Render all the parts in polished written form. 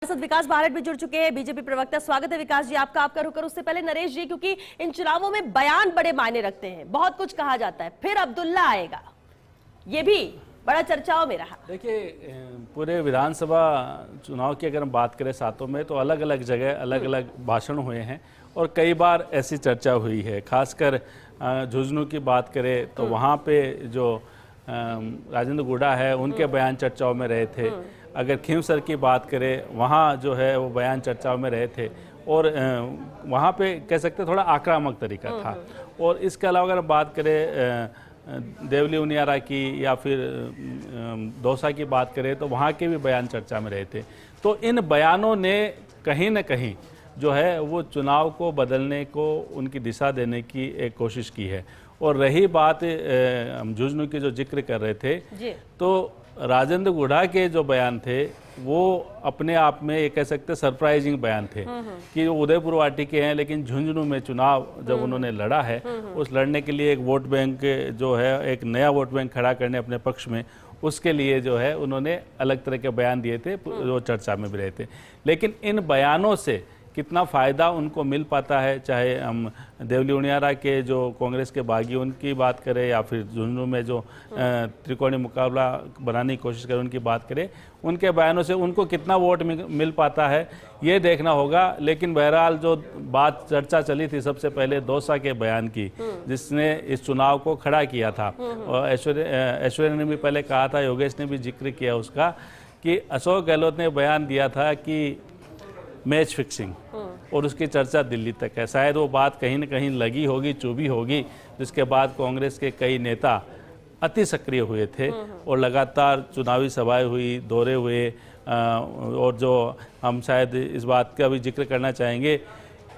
सांसद विकास भारत भी जुड़ चुके हैं, बीजेपी प्रवक्ता। स्वागत है विकास जी आपका। आपका रुक कर उससे पहले नरेश जी, क्योंकि इन चुनावों में बयान बड़े मायने रखते हैं, बहुत कुछ कहा जाता है, फिर अब्दुल्ला आएगा, ये भी बड़ा चर्चाओं में रहा। देखिए, पूरे विधानसभा चुनाव की अगर हम बात करें सातों में, तो अलग अलग जगह अलग अलग भाषण हुए हैं और कई बार ऐसी चर्चा हुई है। खासकर झुंझुनू की बात करें तो वहाँ पे जो राजेंद्र गुड़ा है उनके बयान चर्चाओं में रहे थे। अगर खींवसर की बात करें, वहाँ जो है वो बयान चर्चाओं में रहे थे और वहाँ पे कह सकते थोड़ा आक्रामक तरीका था। और इसके अलावा अगर बात करें देवली उनियारा की या फिर दौसा की बात करें तो वहाँ के भी बयान चर्चा में रहे थे। तो इन बयानों ने कहीं न कहीं जो है वो चुनाव को बदलने को, उनकी दिशा देने की एक कोशिश की है। और रही बात हम झुंझुनू की जो जिक्र कर रहे थे, तो राजेंद्र गुड़ा के जो बयान थे वो अपने आप में ये कह सकते सरप्राइजिंग बयान थे कि उदयपुर वाटी के हैं, लेकिन झुंझुनू में चुनाव जब उन्होंने लड़ा है, उस लड़ने के लिए एक वोट बैंक जो है, एक नया वोट बैंक खड़ा करने अपने पक्ष में, उसके लिए जो है उन्होंने अलग तरह के बयान दिए थे जो चर्चा में भी रहे थे। लेकिन इन बयानों से कितना फ़ायदा उनको मिल पाता है, चाहे हम देवली उनियारा के जो कांग्रेस के बागी उनकी बात करें या फिर झुंझुनू में जो त्रिकोणीय मुकाबला बनाने की कोशिश करें उनकी बात करें, उनके बयानों से उनको कितना वोट मिल पाता है ये देखना होगा। लेकिन बहरहाल जो बात चर्चा चली थी सबसे पहले दौसा के बयान की, जिसने इस चुनाव को खड़ा किया था, और ऐश्वर्या ने भी पहले कहा था, योगेश ने भी जिक्र किया उसका, कि अशोक गहलोत ने बयान दिया था कि मैच फिक्सिंग, और उसकी चर्चा दिल्ली तक है। शायद वो बात कहीं न कहीं लगी होगी, चुभी होगी, जिसके बाद कांग्रेस के कई नेता अति सक्रिय हुए थे और लगातार चुनावी सभाएं हुई, दौरे हुए। और जो हम शायद इस बात का भी जिक्र करना चाहेंगे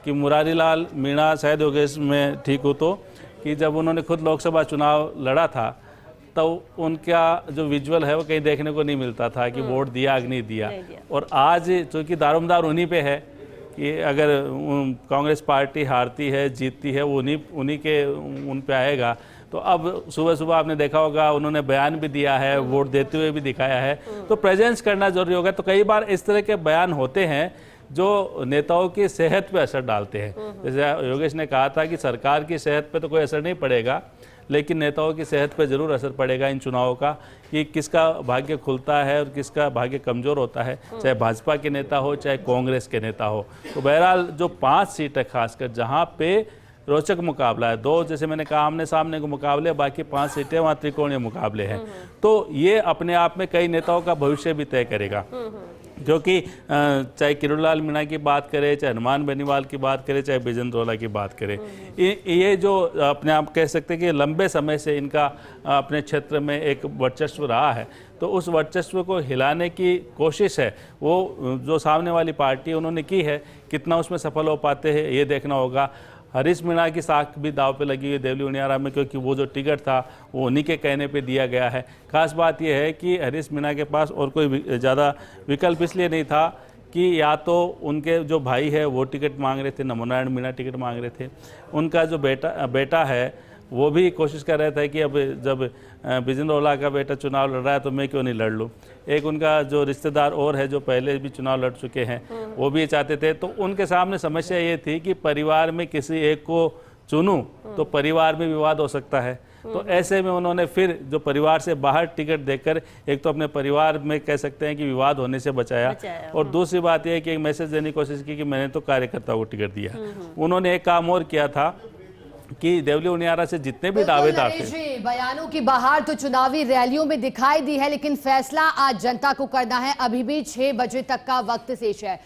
कि मुरारी लाल मीणा, शायद योगेश में ठीक हो तो, कि जब उन्होंने खुद लोकसभा चुनाव लड़ा था तो उनका जो विजुअल है वो कहीं देखने को नहीं मिलता था कि वोट दिया कि नहीं दिया। और आज चूँकि दारोमदार उन्हीं पे है कि अगर कांग्रेस पार्टी हारती है, जीतती है, वो उन्हीं के उन पे आएगा। तो अब सुबह सुबह आपने देखा होगा उन्होंने बयान भी दिया है, वोट देते हुए भी दिखाया है, तो प्रेजेंस करना जरूरी होगा। तो कई बार इस तरह के बयान होते हैं जो नेताओं की सेहत पे असर डालते हैं। जैसे योगेश ने कहा था कि सरकार की सेहत पे तो कोई असर नहीं पड़ेगा, लेकिन नेताओं की सेहत पर जरूर असर पड़ेगा इन चुनावों का, कि किसका भाग्य खुलता है और किसका भाग्य कमज़ोर होता है, चाहे भाजपा के नेता हो चाहे कांग्रेस के नेता हो। तो बहरहाल जो 5 सीट है खासकर जहां पे रोचक मुकाबला है, 2 जैसे मैंने कहा आमने सामने के मुकाबले, बाकी 5 सीटें वहाँ त्रिकोणीय मुकाबले हैं। तो ये अपने आप में कई नेताओं का भविष्य भी तय करेगा, क्योंकि चाहे किरोड़ीलाल मीणा की बात करें, चाहे हनुमान बेनीवाल की बात करें, चाहे बिजेंद्र रौला की बात करें, ये जो अपने आप कह सकते हैं कि लंबे समय से इनका अपने क्षेत्र में एक वर्चस्व रहा है, तो उस वर्चस्व को हिलाने की कोशिश है वो जो सामने वाली पार्टी उन्होंने की है, कितना उसमें सफल हो पाते हैं ये देखना होगा। हरीश मीणा की साख भी दाव पे लगी हुई देवली उनियारा में, क्योंकि वो जो टिकट था वो उन्हीं के कहने पे दिया गया है। खास बात यह है कि हरीश मीणा के पास और कोई ज़्यादा विकल्प इसलिए नहीं था कि या तो उनके जो भाई है वो टिकट मांग रहे थे, नमोनारायण मीणा टिकट मांग रहे थे, उनका जो बेटा है वो भी कोशिश कर रहा था कि अब जब बिजेंद्र रौला का बेटा चुनाव लड़ रहा है तो मैं क्यों नहीं लड़ लूँ। एक उनका जो रिश्तेदार और है जो पहले भी चुनाव लड़ चुके हैं, वो भी चाहते थे। तो उनके सामने समस्या ये थी कि परिवार में किसी एक को चुनूं तो परिवार में विवाद हो सकता है। तो ऐसे में उन्होंने फिर जो परिवार से बाहर टिकट देकर एक तो अपने परिवार में कह सकते हैं कि विवाद होने से बचाया, और दूसरी बात यह है कि एक मैसेज देने की कोशिश की कि मैंने तो कार्यकर्ताओं को टिकट दिया। उन्होंने एक काम और किया था कि देवली उनियारा से जितने भी दावेदार थे, बयानों की बहार तो चुनावी रैलियों में दिखाई दी है, लेकिन फैसला आज जनता को करना है। अभी भी 6 बजे तक का वक्त शेष है।